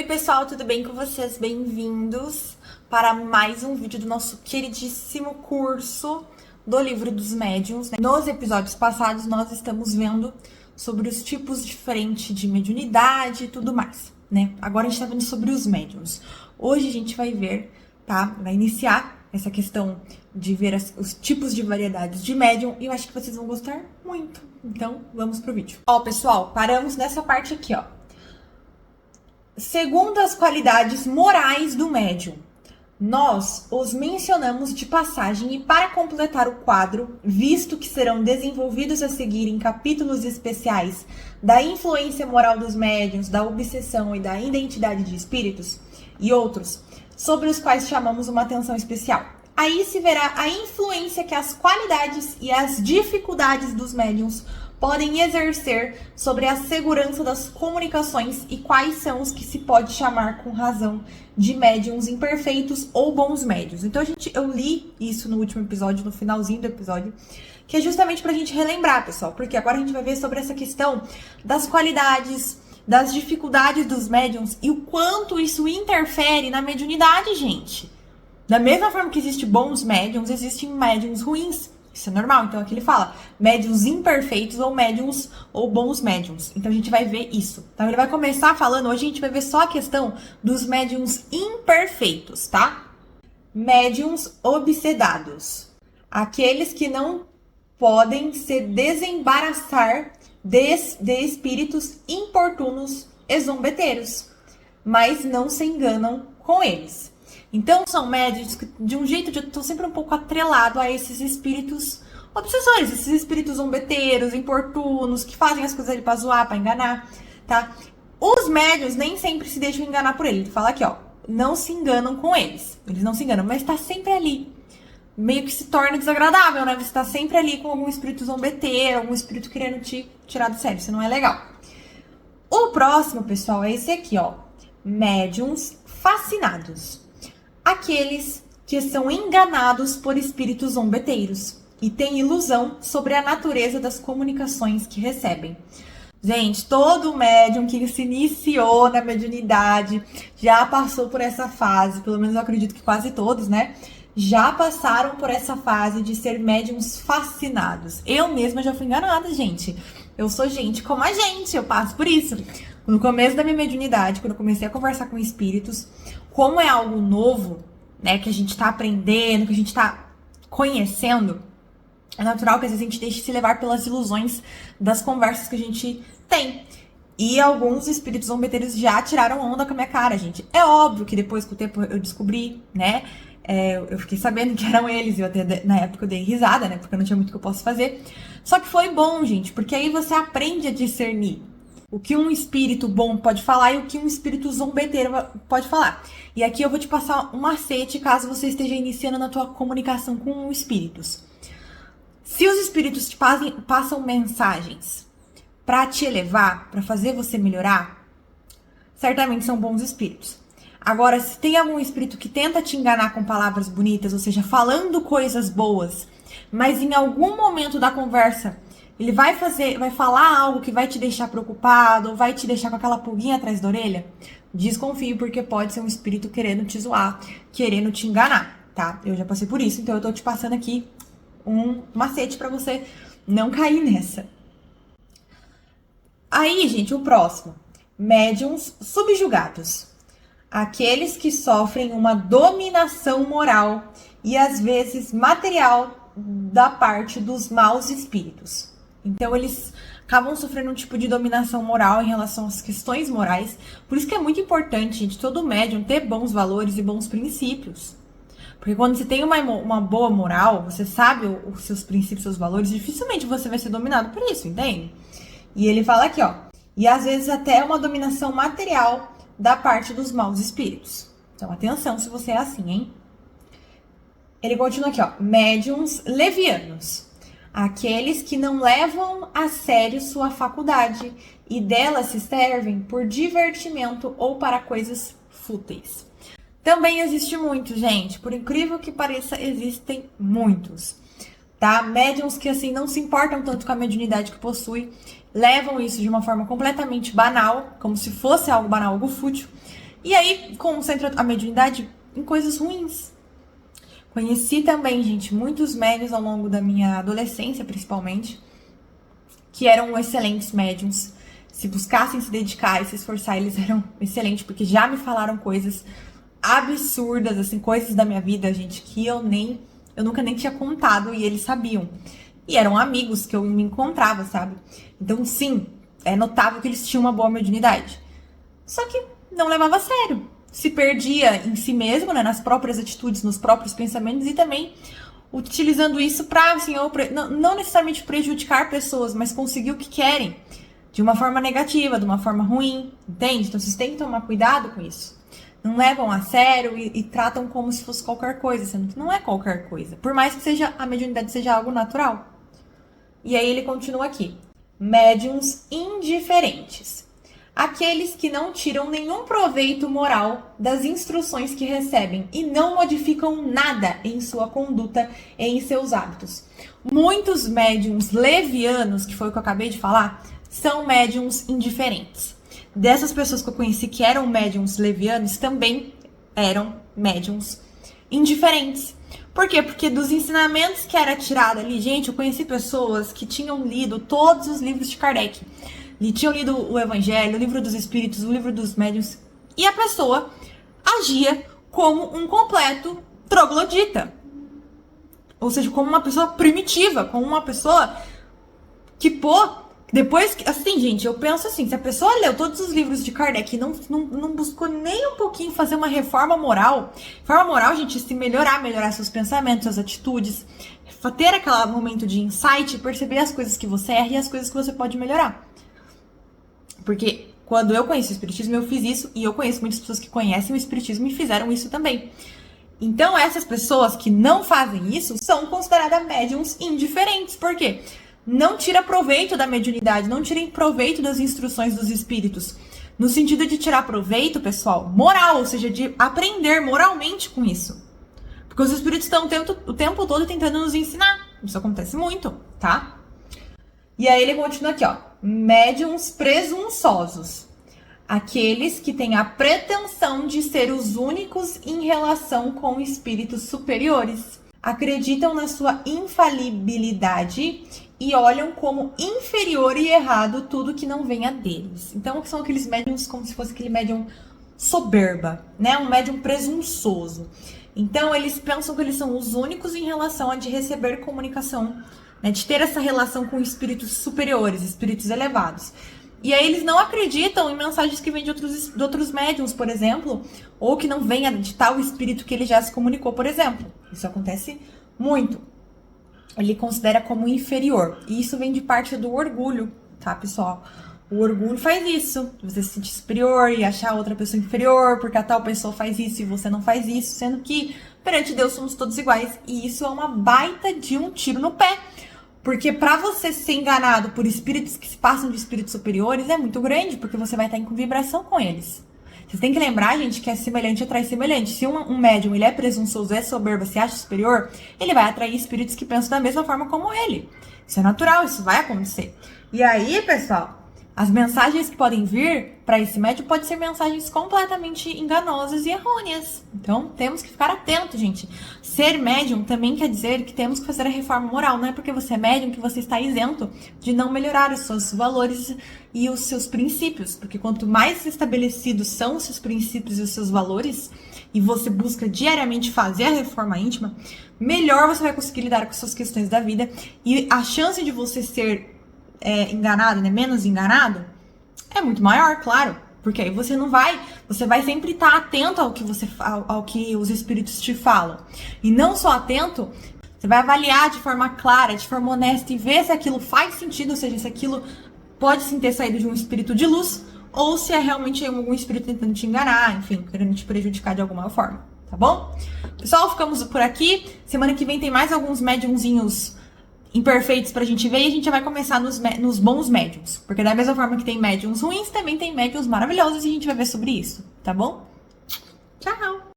Oi pessoal, tudo bem com vocês? Bem-vindos para mais um vídeo do nosso queridíssimo curso do Livro dos Médiuns. Nos episódios passados nós estamos vendo sobre os tipos diferentes de mediunidade e tudo mais, né? Agora a gente tá vendo sobre os médiuns. Hoje a gente vai ver, tá? Vai iniciar essa questão de ver os tipos de variedades de médium e eu acho que vocês vão gostar muito. Então, vamos pro vídeo. Ó, pessoal, paramos nessa parte aqui, ó. Segundo as qualidades morais do médium, nós os mencionamos de passagem e para completar o quadro, visto que serão desenvolvidos a seguir em capítulos especiais da influência moral dos médiuns, da obsessão e da identidade de espíritos e outros, sobre os quais chamamos uma atenção especial. Aí se verá a influência que as qualidades e as dificuldades dos médiuns podem exercer sobre a segurança das comunicações e quais são os que se pode chamar com razão de médiuns imperfeitos ou bons médiuns. Então eu li isso no último episódio, no finalzinho do episódio, que é justamente pra gente relembrar, pessoal, porque agora a gente vai ver sobre essa questão das qualidades, das dificuldades dos médiuns e o quanto isso interfere na mediunidade, gente. Da mesma forma que existem bons médiuns, existem médiuns ruins. Isso é normal. Então aqui ele fala médiuns imperfeitos ou médiuns ou bons médiuns. Então a gente vai ver isso. Então ele vai começar falando, hoje a gente vai ver só a questão dos médiuns imperfeitos, tá? Médiuns obsedados. Aqueles que não podem se desembaraçar de espíritos importunos e zombeteiros, mas não se enganam com eles. Então, são médiuns que, de um jeito, estão sempre um pouco atrelados a esses espíritos obsessores, esses espíritos zombeteiros, importunos, que fazem as coisas ali pra zoar, pra enganar, tá? Os médiuns nem sempre se deixam enganar por ele. Ele fala aqui, ó, não se enganam com eles. Eles não se enganam, mas tá sempre ali. Meio que se torna desagradável, né? Você tá sempre ali com algum espírito zombeteiro, algum espírito querendo te tirar do sério. Isso não é legal. O próximo, pessoal, é esse aqui, ó. Médiuns fascinados. Aqueles que são enganados por espíritos zombeteiros e têm ilusão sobre a natureza das comunicações que recebem. Gente, todo médium que se iniciou na mediunidade já passou por essa fase, pelo menos eu acredito que quase todos, né? Já passaram por essa fase de ser médiums fascinados. Eu mesma já fui enganada, gente. Eu sou gente como a gente, eu passo por isso. No começo da minha mediunidade, quando eu comecei a conversar com espíritos, como é algo novo, né, que a gente tá aprendendo, que a gente tá conhecendo, é natural que às vezes a gente deixe se levar pelas ilusões das conversas que a gente tem. E alguns espíritos zombeteiros já tiraram onda com a minha cara, gente. É óbvio que depois, com o tempo, eu descobri, né, eu fiquei sabendo que eram eles, eu até na época eu dei risada, né, porque eu não tinha muito o que eu posso fazer. Só que foi bom, gente, porque aí você aprende a discernir o que um espírito bom pode falar e o que um espírito zombeteiro pode falar. E aqui eu vou te passar um macete caso você esteja iniciando na tua comunicação com espíritos. Se os espíritos te passam mensagens para te elevar, para fazer você melhorar, certamente são bons espíritos. Agora, se tem algum espírito que tenta te enganar com palavras bonitas, ou seja, falando coisas boas, mas em algum momento da conversa ele vai falar algo que vai te deixar preocupado, ou vai te deixar com aquela pulguinha atrás da orelha, desconfie, porque pode ser um espírito querendo te zoar, querendo te enganar, tá? Eu já passei por isso, então eu tô te passando aqui um macete pra você não cair nessa. Aí, gente, o próximo. Médiuns subjugados. Aqueles que sofrem uma dominação moral e às vezes material da parte dos maus espíritos. Então, eles acabam sofrendo um tipo de dominação moral em relação às questões morais. Por isso que é muito importante, gente, todo médium ter bons valores e bons princípios. Porque quando você tem uma boa moral, você sabe os seus princípios, seus valores, dificilmente você vai ser dominado por isso, entende? E ele fala aqui, ó. E às vezes até uma dominação material da parte dos maus espíritos. Então, atenção se você é assim, hein? Ele continua aqui, ó. Médiuns levianos. Aqueles que não levam a sério sua faculdade e dela se servem por divertimento ou para coisas fúteis. Também existe muito, gente. Por incrível que pareça, existem muitos. Tá? Médiuns que, assim, não se importam tanto com a mediunidade que possui, levam isso de uma forma completamente banal, como se fosse algo banal, algo fútil, E aí, concentro a mediunidade em coisas ruins. Conheci também, gente, muitos médiuns ao longo da minha adolescência, principalmente, que eram excelentes médiuns. Se buscassem se dedicar e se esforçar, eles eram excelentes, porque já me falaram coisas absurdas, assim, coisas da minha vida, gente, que eu nunca nem tinha contado e eles sabiam. E eram amigos que eu me encontrava, sabe? Então, sim, é notável que eles tinham uma boa mediunidade. Só que não levava a sério. Se perdia em si mesmo, né, nas próprias atitudes, nos próprios pensamentos e também utilizando isso para, assim, não necessariamente prejudicar pessoas, mas conseguir o que querem de uma forma negativa, de uma forma ruim, entende? Então vocês têm que tomar cuidado com isso. Não levam a sério e tratam como se fosse qualquer coisa, sendo que não é qualquer coisa. Por mais que a mediunidade seja algo natural. E aí ele continua aqui. Médiuns indiferentes. Aqueles que não tiram nenhum proveito moral das instruções que recebem e não modificam nada em sua conduta e em seus hábitos. Muitos médiuns levianos, que foi o que eu acabei de falar, são médiuns indiferentes. Dessas pessoas que eu conheci que eram médiuns levianos, também eram médiuns indiferentes. Por quê? Porque dos ensinamentos que era tirado ali, gente, eu conheci pessoas que tinham lido todos os livros de Kardec. Tinham lido o Evangelho, o Livro dos Espíritos, o Livro dos Médiuns, e a pessoa agia como um completo troglodita. Ou seja, como uma pessoa primitiva, como uma pessoa que, depois, assim, gente, eu penso assim, se a pessoa leu todos os livros de Kardec e não buscou nem um pouquinho fazer uma reforma moral, gente, se melhorar seus pensamentos, suas atitudes, ter aquele momento de insight, perceber as coisas que você erra e as coisas que você pode melhorar. Porque quando eu conheci o Espiritismo, eu fiz isso, e eu conheço muitas pessoas que conhecem o Espiritismo e fizeram isso também. Então, essas pessoas que não fazem isso são consideradas médiuns indiferentes. Por quê? Não tira proveito da mediunidade, não tirem proveito das instruções dos espíritos. No sentido de tirar proveito, pessoal, moral, ou seja, de aprender moralmente com isso. Porque os espíritos estão o tempo todo tentando nos ensinar. Isso acontece muito, tá? E aí ele continua aqui, ó. Médiuns presunçosos. Aqueles que têm a pretensão de ser os únicos em relação com espíritos superiores. Acreditam na sua infalibilidade e olham como inferior e errado tudo que não venha deles. Então, são aqueles médiuns como se fosse aquele médium soberba, né? Um médium presunçoso. Então, eles pensam que eles são os únicos em relação a de receber comunicação, né, de ter essa relação com espíritos superiores, espíritos elevados. E aí eles não acreditam em mensagens que vêm de outros médiums, por exemplo, ou que não venha de tal espírito que ele já se comunicou, por exemplo. Isso acontece muito. Ele considera como inferior. E isso vem de parte do orgulho, tá, pessoal? O orgulho faz isso. Você se sentir superior e achar outra pessoa inferior, porque a tal pessoa faz isso e você não faz isso, sendo que perante Deus somos todos iguais. E isso é uma baita de um tiro no pé. Porque para você ser enganado por espíritos que se passam de espíritos superiores é muito grande, porque você vai estar em vibração com eles. Vocês têm que lembrar, gente, que é semelhante atrai semelhante. Se um médium ele é presunçoso, é soberbo, se acha superior, ele vai atrair espíritos que pensam da mesma forma como ele. Isso é natural, isso vai acontecer. E aí, pessoal, as mensagens que podem vir para esse médium podem ser mensagens completamente enganosas e errôneas. Então, temos que ficar atentos, gente. Ser médium também quer dizer que temos que fazer a reforma moral. Não é porque você é médium que você está isento de não melhorar os seus valores e os seus princípios. Porque quanto mais estabelecidos são os seus princípios e os seus valores, e você busca diariamente fazer a reforma íntima, melhor você vai conseguir lidar com suas questões da vida. E a chance de você ser enganado, né, menos enganado, é muito maior, claro, porque aí você vai sempre estar atento ao que os espíritos te falam, e não só atento, você vai avaliar de forma clara, de forma honesta, e ver se aquilo faz sentido, ou seja, se aquilo pode sim ter saído de um espírito de luz, ou se é realmente algum espírito tentando te enganar, enfim, querendo te prejudicar de alguma forma, tá bom? Pessoal, ficamos por aqui, semana que vem tem mais alguns médiumzinhos imperfeitos pra gente ver, e a gente já vai começar nos bons médiums. Porque da mesma forma que tem médiums ruins, também tem médiums maravilhosos, e a gente vai ver sobre isso, tá bom? Tchau!